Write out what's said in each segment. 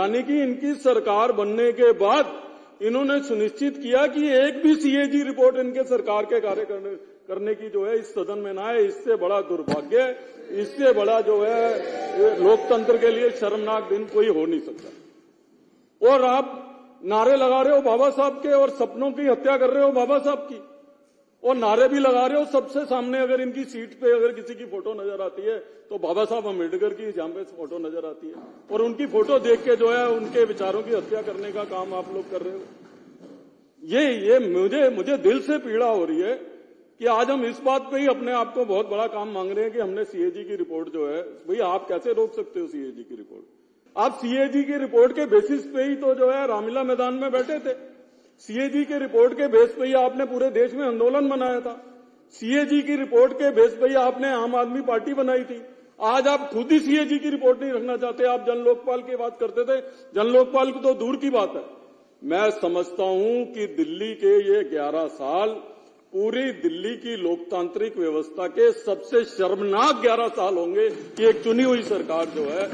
यानी कि इनकी सरकार बनने के बाद इन्होंने सुनिश्चित किया कि एक भी सीएजी रिपोर्ट इनके सरकार के कार्य करने की जो है इस सदन में ना है। इससे बड़ा दुर्भाग्य, इससे बड़ा जो है लोकतंत्र के लिए शर्मनाक दिन कोई हो नहीं सकता। और आप नारे लगा रहे हो बाबा साहब के और सपनों की हत्या कर रहे हो बाबा साहब की, और नारे भी लगा रहे हो सबसे सामने। अगर इनकी सीट पे अगर किसी की फोटो नजर आती है तो बाबा साहब अम्बेडकर की जहां पे फोटो नजर आती है, और उनकी फोटो देख के जो है उनके विचारों की हत्या करने का काम आप लोग कर रहे हो। ये मुझे दिल से पीड़ा हो रही है कि आज हम इस बात पे ही अपने आप को बहुत बड़ा काम मांग रहे हैं कि हमने सीएजी की रिपोर्ट जो है, भाई आप कैसे रोक सकते हो सीएजी की रिपोर्ट? आप सीएजी की रिपोर्ट के बेसिस पे ही तो जो है रामलीला मैदान में बैठे थे। सीएजी के रिपोर्ट के बेस पे ही आपने पूरे देश में आंदोलन बनाया था। सीएजी की रिपोर्ट के बेस पे ही आपने आम आदमी पार्टी बनाई थी। आज आप खुद ही सीएजी की रिपोर्ट नहीं रखना चाहते। आप जन लोकपाल की बात करते थे, जन लोकपाल की तो दूर की बात है। मैं समझता हूं कि दिल्ली के ये 11 साल पूरी दिल्ली की लोकतांत्रिक व्यवस्था के सबसे शर्मनाक 11 साल होंगे कि एक चुनी हुई सरकार जो है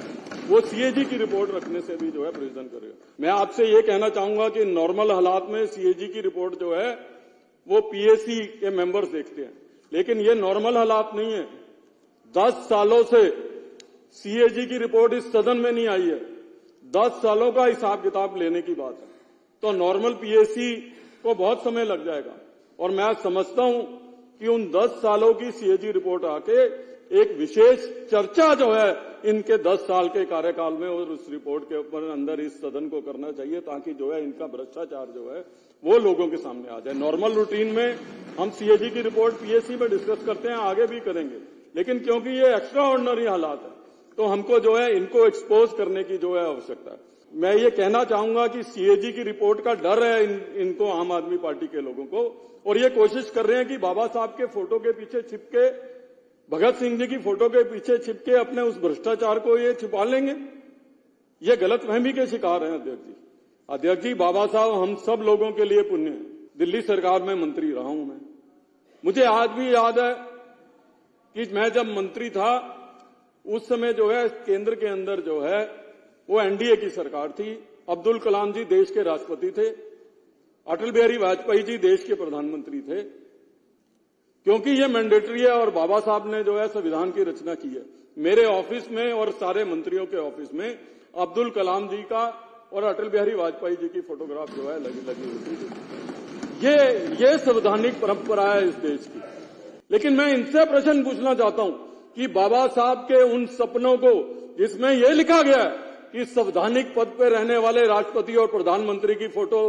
वो सीएजी की रिपोर्ट रखने से भी जो है प्रेजेंट करेगा। मैं आपसे ये कहना चाहूंगा कि नॉर्मल हालात में सीएजी की रिपोर्ट जो है वो पीएसी के मेंबर्स देखते हैं, लेकिन ये नॉर्मल हालात नहीं है। 10 सालों से सीएजी की रिपोर्ट इस सदन में नहीं आई है। 10 सालों का हिसाब किताब लेने की बात है, तो नॉर्मल पीएसी को बहुत समय लग जाएगा। और मैं समझता हूं कि उन 10 सालों की सीएजी रिपोर्ट आके एक विशेष चर्चा जो है इनके 10 साल के कार्यकाल में और उस रिपोर्ट के ऊपर अंदर इस सदन को करना चाहिए, ताकि जो है इनका भ्रष्टाचार जो है वो लोगों के सामने आ जाए। नॉर्मल रूटीन में हम सीएजी की रिपोर्ट पीएसी में डिस्कस करते हैं, आगे भी करेंगे, लेकिन क्योंकि ये एक्स्ट्रा ऑर्डिनरी हालात है तो हमको जो है इनको एक्सपोज करने की जो है आवश्यकता है। मैं ये कहना चाहूंगा कि सीएजी की रिपोर्ट का डर है इनको, आम आदमी पार्टी के लोगों को, और ये कोशिश कर रहे हैं कि बाबा साहब के फोटो के पीछे छिपके, भगत सिंह जी की फोटो के पीछे छिपके अपने उस भ्रष्टाचार को ये छुपा लेंगे। ये गलतफहमी के शिकार हैं अध्यक्ष जी। अध्यक्ष जी, बाबा साहब हम सब लोगों के लिए पुण्य है। दिल्ली सरकार में मंत्री रहा हूं मैं। मुझे आज भी याद है कि मैं जब मंत्री था उस समय जो है केंद्र के अंदर जो है वो एनडीए की सरकार थी। अब्दुल कलाम जी देश के राष्ट्रपति थे, अटल बिहारी वाजपेयी जी देश के प्रधानमंत्री थे, क्योंकि ये मैंडेटरी है और बाबा साहब ने जो है संविधान की रचना की है। मेरे ऑफिस में और सारे मंत्रियों के ऑफिस में अब्दुल कलाम जी का और अटल बिहारी वाजपेयी जी की फोटोग्राफ जो है लगी हुई थी। ये संवैधानिक परंपरा है इस देश की। लेकिन मैं इनसे प्रश्न पूछना चाहता हूं कि बाबा साहब के उन सपनों को जिसमें यह लिखा गया है कि संवैधानिक पद पर रहने वाले राष्ट्रपति और प्रधानमंत्री की फोटो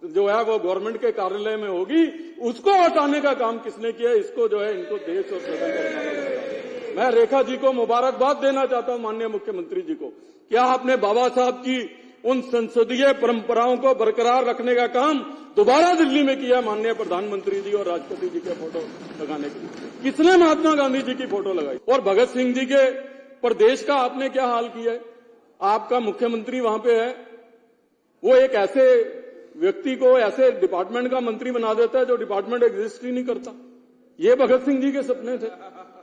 जो है वो गवर्नमेंट के कार्यालय में होगी, उसको हटाने का काम किसने किया? इसको जो है इनको देश और सदन को हटाना पड़ेगा। मैं रेखा जी को मुबारकबाद देना चाहता हूं, माननीय मुख्यमंत्री जी को, क्या आपने बाबा साहब की उन संसदीय परंपराओं को बरकरार रखने का काम दोबारा दिल्ली में किया माननीय प्रधानमंत्री जी और राष्ट्रपति जी के फोटो लगाने के लिए? किसने महात्मा गांधी जी की फोटो लगाई? और भगत सिंह जी के प्रदेश का आपने क्या हाल किया है? आपका मुख्यमंत्री वहां पे है, वो एक ऐसे व्यक्ति को ऐसे डिपार्टमेंट का मंत्री बना देता है जो डिपार्टमेंट एग्जिस्ट ही नहीं करता। ये भगत सिंह जी के सपने थे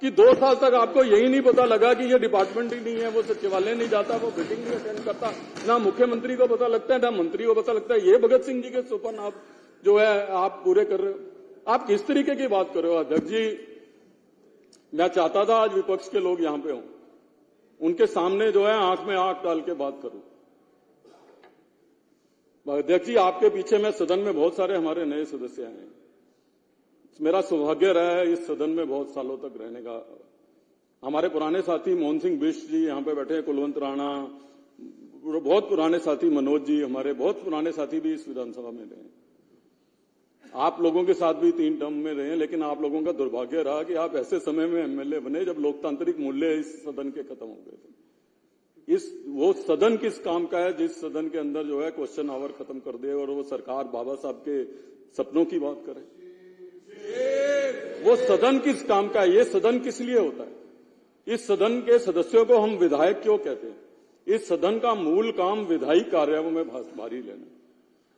कि 2 साल तक आपको यही नहीं पता लगा कि ये डिपार्टमेंट ही नहीं है, वो सचिवालय नहीं जाता, वो मीटिंग नहीं अटेंड करता, ना मुख्यमंत्री को पता लगता है ना मंत्री को पता लगता है। ये भगत सिंह जी के सपन आप जो है आप पूरे कर रहे हो। आप किस तरीके की बात कर रहे हो अध्यक्ष जी? मैं चाहता था आज विपक्ष के लोग यहां पे हों, उनके सामने जो है आंख में आंख डाल के बात करूं। अध्यक्ष जी, आपके पीछे मैं सदन में बहुत सारे हमारे नए सदस्य आए हैं। मेरा सौभाग्य रहा है इस सदन में बहुत सालों तक रहने का। हमारे पुराने साथी मोहन सिंह बिष्ट जी यहाँ पे बैठे हैं, कुलवंत राणा, बहुत पुराने साथी मनोज जी, हमारे बहुत पुराने साथी भी इस विधानसभा में रहे। आप लोगों के साथ भी 3 टर्म में रहे, लेकिन आप लोगों का दुर्भाग्य रहा कि आप ऐसे समय में एमएलए बने जब लोकतांत्रिक मूल्य इस सदन के खत्म हो गए थे। वो सदन किस काम का है जिस सदन के अंदर जो है क्वेश्चन आवर खत्म कर दे और वो सरकार बाबा साहब के सपनों की बात करे? वो सदन किस काम का है? ये सदन किस लिए होता है? इस सदन के सदस्यों को हम विधायक क्यों कहते हैं? इस सदन का मूल काम विधायी कार्यों में भारी लेना।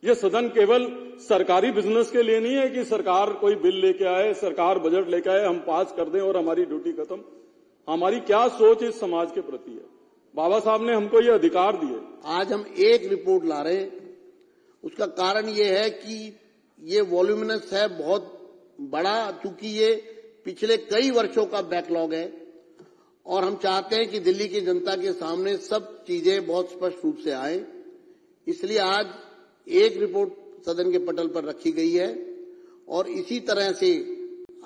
ये सदन केवल सरकारी बिजनेस के लिए नहीं है कि सरकार कोई बिल लेके आए, सरकार बजट लेके आए, हम पास कर दें और हमारी ड्यूटी खत्म। हमारी क्या सोच इस समाज के प्रति है? बाबा साहब ने हमको ये अधिकार दिए। आज हम एक रिपोर्ट ला रहे हैं, उसका कारण ये है कि ये वॉल्यूमिनस है, बहुत बड़ा, चूंकि ये पिछले कई वर्षों का बैकलॉग है और हम चाहते हैं कि दिल्ली की जनता के सामने सब चीजें बहुत स्पष्ट रूप से आए। इसलिए आज एक रिपोर्ट सदन के पटल पर रखी गई है और इसी तरह से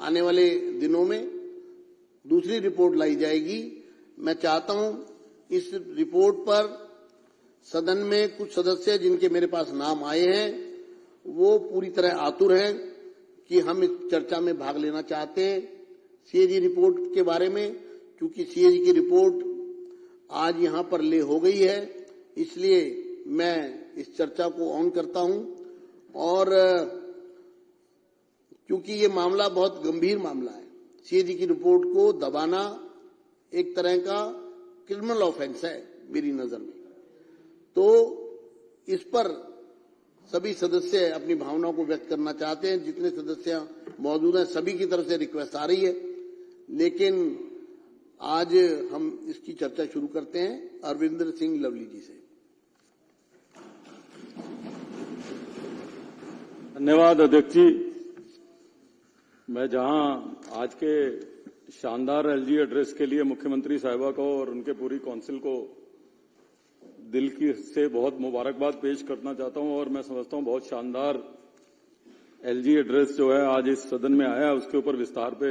आने वाले दिनों में दूसरी रिपोर्ट लाई जाएगी। मैं चाहता हूं इस रिपोर्ट पर सदन में कुछ सदस्य जिनके मेरे पास नाम आए हैं वो पूरी तरह आतुर हैं कि हम इस चर्चा में भाग लेना चाहते हैं सीएजी रिपोर्ट के बारे में। क्योंकि सीएजी की रिपोर्ट आज यहां पर ले हो गई है, इसलिए मैं इस चर्चा को ऑन करता हूं। और क्योंकि ये मामला बहुत गंभीर मामला है, सीएजी की रिपोर्ट को दबाना एक तरह का क्रिमिनल ऑफेंस है मेरी नजर में, तो इस पर सभी सदस्य अपनी भावनाओं को व्यक्त करना चाहते हैं। जितने सदस्य मौजूद हैं सभी की तरफ से रिक्वेस्ट आ रही है, लेकिन आज हम इसकी चर्चा शुरू करते हैं अरविंदर सिंह लवली जी से। धन्यवाद अध्यक्ष जी। मैं जहां आज के शानदार एलजी एड्रेस के लिए मुख्यमंत्री साहिबा को और उनके पूरी काउंसिल को दिल की से बहुत मुबारकबाद पेश करना चाहता हूं और मैं समझता हूं बहुत शानदार एलजी एड्रेस जो है आज इस सदन में आया, उसके ऊपर विस्तार पे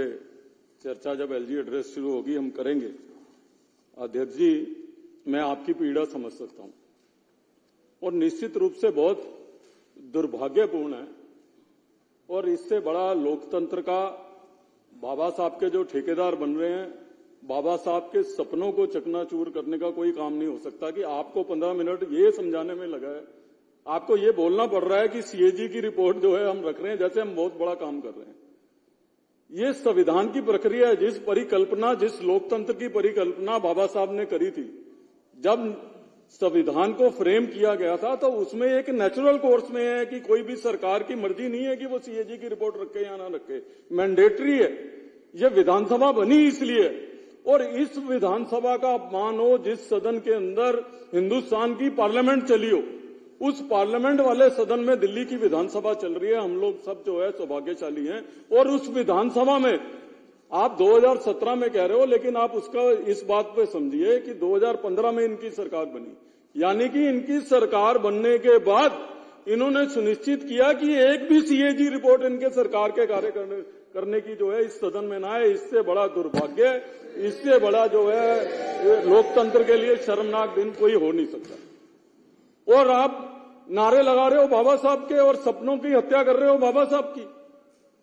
चर्चा जब एलजी एड्रेस शुरू होगी हम करेंगे। अध्यक्ष जी, मैं आपकी पीड़ा समझ सकता हूं और निश्चित रूप से बहुत दुर्भाग्यपूर्ण है और इससे बड़ा लोकतंत्र का बाबा साहब के जो ठेकेदार बन रहे हैं, बाबा साहब के सपनों को चकनाचूर करने का कोई काम नहीं हो सकता कि आपको 15 मिनट ये समझाने में लगा है, आपको ये बोलना पड़ रहा है कि सीएजी की रिपोर्ट जो है हम रख रहे हैं जैसे हम बहुत बड़ा काम कर रहे हैं। ये संविधान की प्रक्रिया है, जिस परिकल्पना, जिस लोकतंत्र की परिकल्पना बाबा साहब ने करी थी, जब संविधान को फ्रेम किया गया था तो उसमें एक नेचुरल कोर्स में है कि कोई भी सरकार की मर्जी नहीं है कि वो सीएजी की रिपोर्ट रखे या ना रखे, मैंडेटरी है। ये विधानसभा बनी इसलिए, और इस विधानसभा का अपमान हो जिस सदन के अंदर हिंदुस्तान की पार्लियामेंट चली हो, उस पार्लियामेंट वाले सदन में दिल्ली की विधानसभा चल रही है। हम लोग सब जो है सौभाग्यशाली हैं और उस विधानसभा में आप 2017 में कह रहे हो, लेकिन आप उसका इस बात पे समझिए कि 2015 में इनकी सरकार बनी, यानी कि इनकी सरकार बनने के बाद इन्होंने सुनिश्चित किया कि एक भी सीएजी रिपोर्ट इनके सरकार के कार्य करने की जो है इस सदन में ना आए। इससे बड़ा दुर्भाग्य, इससे बड़ा जो है लोकतंत्र के लिए शर्मनाक दिन कोई हो नहीं सकता। और आप नारे लगा रहे हो बाबा साहब के और सपनों की हत्या कर रहे हो बाबा साहब की,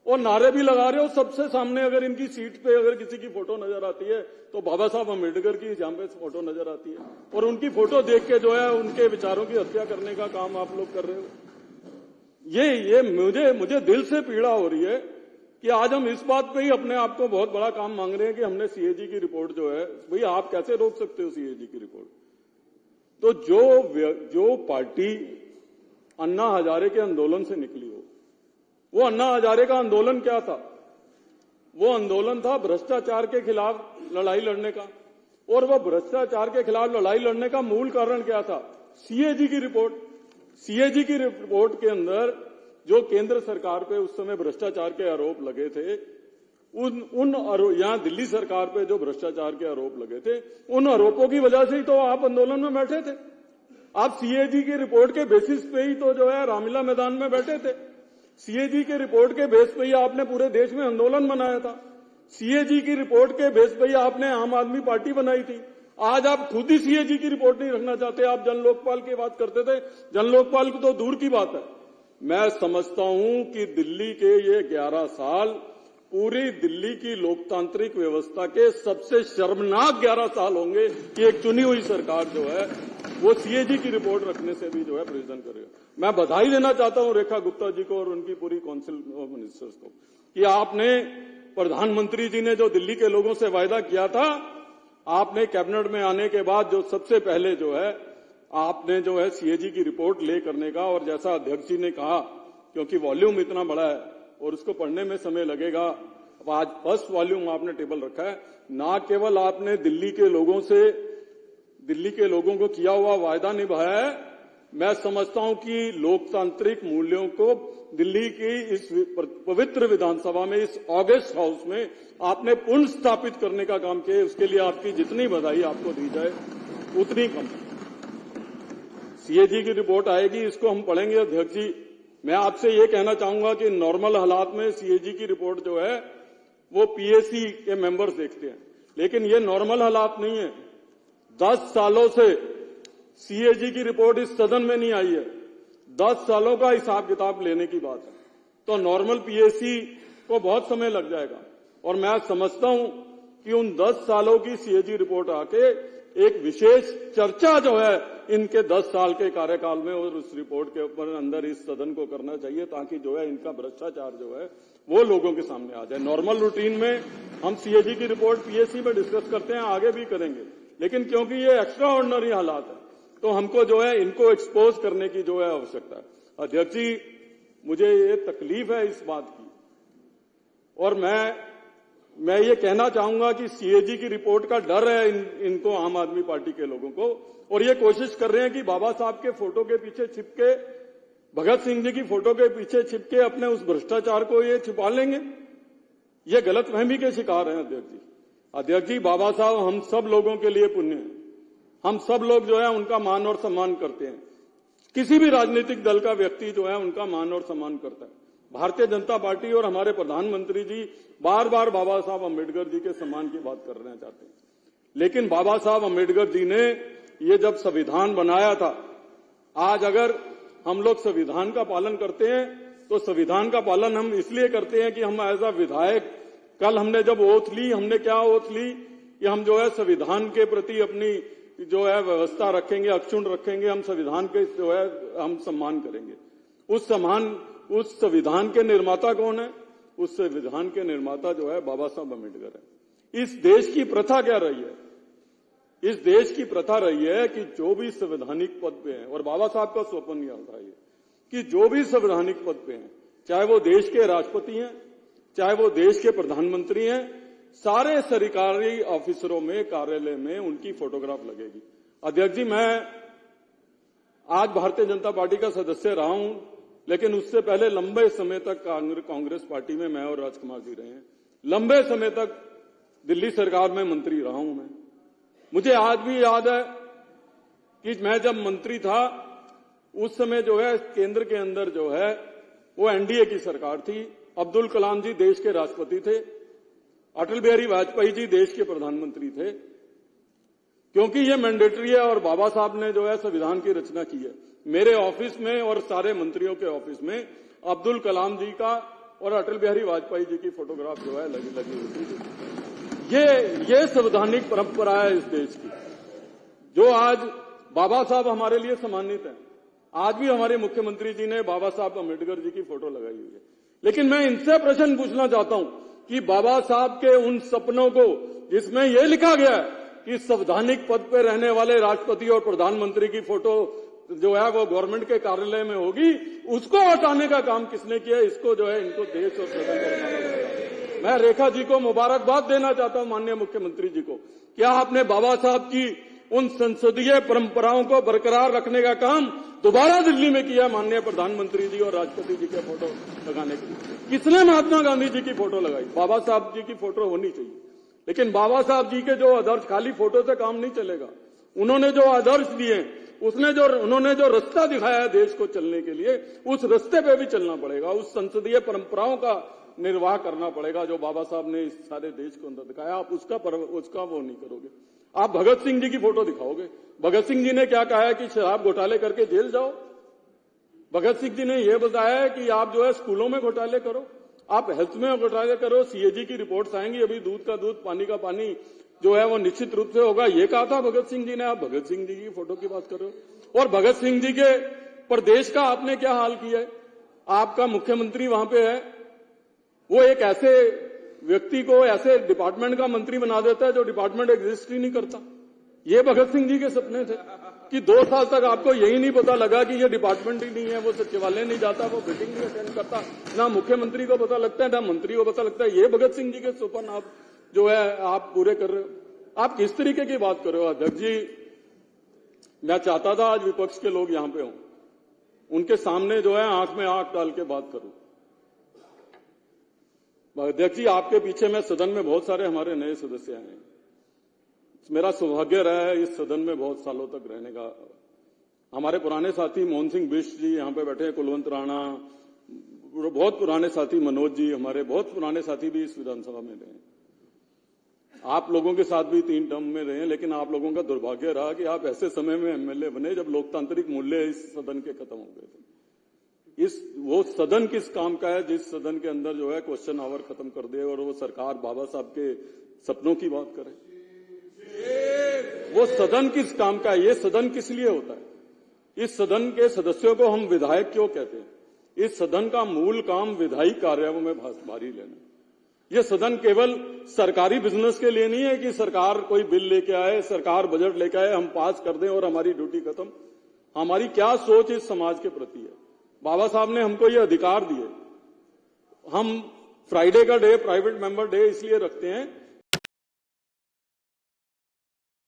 और नारे भी लगा रहे हो सबसे सामने। अगर इनकी सीट पे अगर किसी की फोटो नजर आती है तो बाबा साहब अम्बेडकर की जहां पे फोटो नजर आती है, और उनकी फोटो देख के जो है उनके विचारों की हत्या करने का काम आप लोग कर रहे हो। ये मुझे दिल से पीड़ा हो रही है कि आज हम इस बात पे ही अपने आप को बहुत बड़ा काम मांग रहे हैं कि हमने सीएजी की रिपोर्ट जो है, भई आप कैसे रोक सकते हो सीएजी की रिपोर्ट। तो जो पार्टी अन्ना हजारे के आंदोलन से निकली हो, वो अन्ना हजारे का आंदोलन क्या था? वो आंदोलन था भ्रष्टाचार के खिलाफ लड़ाई लड़ने का, और वो भ्रष्टाचार के खिलाफ लड़ाई लड़ने का मूल कारण क्या था? सीएजी की रिपोर्ट। सीएजी की रिपोर्ट के अंदर जो केंद्र सरकार पे उस समय भ्रष्टाचार के आरोप लगे थे, यहां दिल्ली सरकार पे जो भ्रष्टाचार के आरोप लगे थे, उन आरोपों की वजह से ही तो आप आंदोलन में बैठे थे। आप सीएजी की रिपोर्ट के बेसिस पे ही तो जो है रामलीला मैदान में बैठे थे। सीएजी के रिपोर्ट के बेस पे ही आपने पूरे देश में आंदोलन मनाया था। सीएजी की रिपोर्ट के बेस पे ही आपने आम आदमी पार्टी बनाई थी। आज आप खुद ही सीएजी की रिपोर्ट नहीं रखना चाहते, आप जन लोकपाल की बात करते थे। जन लोकपाल की तो दूर की बात है। मैं समझता हूं कि दिल्ली के ये 11 साल पूरी दिल्ली की लोकतांत्रिक व्यवस्था के सबसे शर्मनाक 11 साल होंगे कि एक चुनी हुई सरकार जो है वो सीएजी की रिपोर्ट रखने से भी जो है प्रेजेंट करेगा। मैं बधाई देना चाहता हूं रेखा गुप्ता जी को और उनकी पूरी काउंसिल ऑफ मिनिस्टर्स को कि आपने, प्रधानमंत्री जी ने जो दिल्ली के लोगों से वायदा किया था, आपने कैबिनेट में आने के बाद जो सबसे पहले जो है आपने जो है सीएजी की रिपोर्ट ले करने का, और जैसा अध्यक्ष जी ने कहा, क्योंकि वॉल्यूम इतना बड़ा है और उसको पढ़ने में समय लगेगा, आज फर्स्ट वॉल्यूम आपने टेबल रखा है। ना केवल आपने दिल्ली के लोगों से दिल्ली के लोगों को किया हुआ वायदा निभाया है। मैं समझता हूं कि लोकतांत्रिक मूल्यों को दिल्ली की इस पवित्र विधानसभा में, इस ऑगस्ट हाउस में आपने पुनः स्थापित करने का काम किया। उसके लिए आपकी जितनी बधाई आपको दी जाए उतनी कम। सीएजी की रिपोर्ट आएगी, इसको हम पढ़ेंगे। अध्यक्ष जी, मैं आपसे ये कहना चाहूंगा कि नॉर्मल हालात में सीएजी की रिपोर्ट जो है वो पीएसी के मेंबर्स देखते हैं, लेकिन ये नॉर्मल हालात नहीं है। 10 सालों से सीएजी की रिपोर्ट इस सदन में नहीं आई है। 10 सालों का हिसाब किताब लेने की बात है, तो नॉर्मल पीएसी को बहुत समय लग जाएगा। और मैं समझता हूं कि उन 10 सालों की सीएजी रिपोर्ट आके एक विशेष चर्चा जो है इनके 10 साल के कार्यकाल में और उस रिपोर्ट के ऊपर अंदर इस सदन को करना चाहिए, ताकि जो है इनका भ्रष्टाचार जो है वो लोगों के सामने आ जाए। नॉर्मल रूटीन में हम सीएजी की रिपोर्ट पीएसी में डिस्कस करते हैं, आगे भी करेंगे, लेकिन क्योंकि ये एक्स्ट्रा ऑर्डिनरी हालात है तो हमको जो है इनको एक्सपोज करने की जो है आवश्यकता है। अध्यक्ष जी, मुझे ये तकलीफ है इस बात की, और मैं ये कहना चाहूंगा कि सीएजी की रिपोर्ट का डर है इनको, आम आदमी पार्टी के लोगों को, और ये कोशिश कर रहे हैं कि बाबा साहब के फोटो के पीछे छिपके, भगत सिंह जी की फोटो के पीछे छिपके अपने उस भ्रष्टाचार को ये छिपा लेंगे। ये गलतफहमी के शिकार हैं अध्यक्ष जी। अध्यक्ष जी, बाबा साहब हम सब लोगों के लिए पुण्य है। हम सब लोग जो है उनका मान और सम्मान करते हैं। किसी भी राजनीतिक दल का व्यक्ति जो है उनका मान और सम्मान करता है। भारतीय जनता पार्टी और हमारे प्रधानमंत्री जी बार बार बाबा साहब अम्बेडकर जी के सम्मान की बात करना चाहते हैं, लेकिन बाबा साहब अम्बेडकर जी ने ये जब संविधान बनाया था, आज अगर हम लोग संविधान का पालन करते हैं तो संविधान का पालन हम इसलिए करते हैं कि हम एज अ विधायक, कल हमने जब ओथ ली, हमने क्या ओथ ली कि हम जो है संविधान के प्रति अपनी जो है व्यवस्था रखेंगे, अक्षुण्ण रखेंगे, हम संविधान के जो है हम सम्मान करेंगे। उस संविधान के निर्माता कौन है? उस संविधान के निर्माता जो है बाबा साहब अम्बेडकर है। इस देश की प्रथा क्या रही है? इस देश की प्रथा रही है कि जो भी संवैधानिक पद पे हैं, और बाबा साहब का स्वप्न यह था ये कि जो भी संवैधानिक पद पे हैं, चाहे वो देश के राष्ट्रपति हैं, चाहे वो देश के प्रधानमंत्री हैं, सारे सरकारी ऑफिसरों में, कार्यालय में उनकी फोटोग्राफ लगेगी। अध्यक्ष जी, मैं आज भारतीय जनता पार्टी का सदस्य रहा हूं, लेकिन उससे पहले लंबे समय तक कांग्रेस पार्टी में मैं और राजकुमार जी रहे हैं। लंबे समय तक दिल्ली सरकार में मंत्री रहा हूं मैं। मुझे आज भी याद है कि मैं जब मंत्री था उस समय जो है केंद्र के अंदर जो है वो एनडीए की सरकार थी। अब्दुल कलाम जी देश के राष्ट्रपति थे, अटल बिहारी वाजपेयी जी देश के प्रधानमंत्री थे, क्योंकि ये मैंडेटरी है और बाबा साहब ने जो है संविधान की रचना की है। मेरे ऑफिस में और सारे मंत्रियों के ऑफिस में अब्दुल कलाम जी का और अटल बिहारी वाजपेयी जी की फोटोग्राफ जो है लगी हुई थी। ये संवैधानिक परंपरा है इस देश की, जो आज बाबा साहब हमारे लिए सम्मानित है। आज भी हमारे मुख्यमंत्री जी ने बाबा साहब अम्बेडकर जी की फोटो लगाई हुई है। लेकिन मैं इनसे प्रश्न पूछना चाहता हूं कि बाबा साहब के उन सपनों को जिसमें यह लिखा गया है कि संवैधानिक पद पर रहने वाले राष्ट्रपति और प्रधानमंत्री की फोटो जो है वो गवर्नमेंट के कार्यालय में होगी, उसको हटाने का काम किसने किया? इसको जो है इनको देश और सदन को हटाना पड़ेगा। मैं रेखा जी को मुबारकबाद देना चाहता हूं, माननीय मुख्यमंत्री जी को, क्या आपने बाबा साहब की उन संसदीय परंपराओं को बरकरार रखने का काम दोबारा दिल्ली में किया माननीय प्रधानमंत्री जी और राष्ट्रपति जी के फोटो लगाने के लिए। किसने महात्मा गांधी जी की फोटो लगाई? बाबा साहब जी की फोटो होनी चाहिए। लेकिन बाबा साहब जी के जो आदर्श, खाली फोटो से काम नहीं चलेगा। उन्होंने जो आदर्श दिए, उन्होंने जो रास्ता दिखाया है देश को चलने के लिए, उस रास्ते पे भी चलना पड़ेगा। उस संसदीय परंपराओं का निर्वाह करना पड़ेगा जो बाबा साहब ने इस सारे देश को अंदर दिखाया। आप उसका वो नहीं करोगे। आप भगत सिंह जी की फोटो दिखाओगे। भगत सिंह जी ने क्या कहा है कि शराब घोटाले करके जेल जाओ। भगत सिंह जी ने यह बताया है कि आप जो है स्कूलों में घोटाले करो, आप हेल्थ में घोटाले करो। सीएजी की रिपोर्ट्स आएंगी, अभी दूध का दूध पानी का पानी जो है वो निश्चित रूप से होगा, ये कहा था भगत सिंह जी ने। आप भगत सिंह जी की फोटो की बात कर रहे हो। और भगत सिंह जी के प्रदेश का आपने क्या हाल किया है? आपका मुख्यमंत्री वहां पे है, वो एक ऐसे व्यक्ति को ऐसे डिपार्टमेंट का मंत्री बना देता है जो डिपार्टमेंट एग्जिस्ट ही नहीं करता। ये भगत सिंह जी के सपने थे कि 2 साल तक आपको यही नहीं पता लगा कि ये डिपार्टमेंट ही नहीं है, वो सचिवालय नहीं जाता, वो मीटिंग नहीं अटेंड करता, ना मुख्यमंत्री को पता लगता है ना मंत्री को पता लगता है। ये भगत सिंह जी के सपन आप जो है आप पूरे कर रहे हो। आप किस तरीके की बात कर रहे हो? अध्यक्ष जी, मैं चाहता था आज विपक्ष के लोग यहां पे हों, उनके सामने जो है आंख में आंख डाल के बात करूं। अध्यक्ष जी, आपके पीछे में सदन में बहुत सारे हमारे नए सदस्य आए हैं। मेरा सौभाग्य रहा है इस सदन में बहुत सालों तक रहने का। हमारे पुराने साथी मोहन सिंह बिष्ट जी यहाँ पे बैठे हैं, कुलवंत राणा, बहुत पुराने साथी मनोज जी, हमारे बहुत पुराने साथी भी इस विधानसभा में रहे। आप लोगों के साथ भी 3 टर्म में रहे, लेकिन आप लोगों का दुर्भाग्य रहा कि आप ऐसे समय में एमएलए बने जब लोकतांत्रिक मूल्य इस सदन के खत्म हो गए थे। वो सदन किस काम का है जिस सदन के अंदर जो है क्वेश्चन आवर खत्म कर दे और वो सरकार बाबा साहब के सपनों की बात करे। वो सदन किस काम का है? ये सदन किस लिए होता है? इस सदन के सदस्यों को हम विधायक क्यों कहते हैं? इस सदन का मूल काम विधायी कार्यों में भारी लेना। ये सदन केवल सरकारी बिजनेस के लिए नहीं है कि सरकार कोई बिल लेके आए, सरकार बजट लेके आए, हम पास कर दें और हमारी ड्यूटी खत्म। हमारी क्या सोच इस समाज के प्रति है? बाबा साहब ने हमको ये अधिकार दिए। हम फ्राइडे का डे प्राइवेट मेंबर डे इसलिए रखते हैं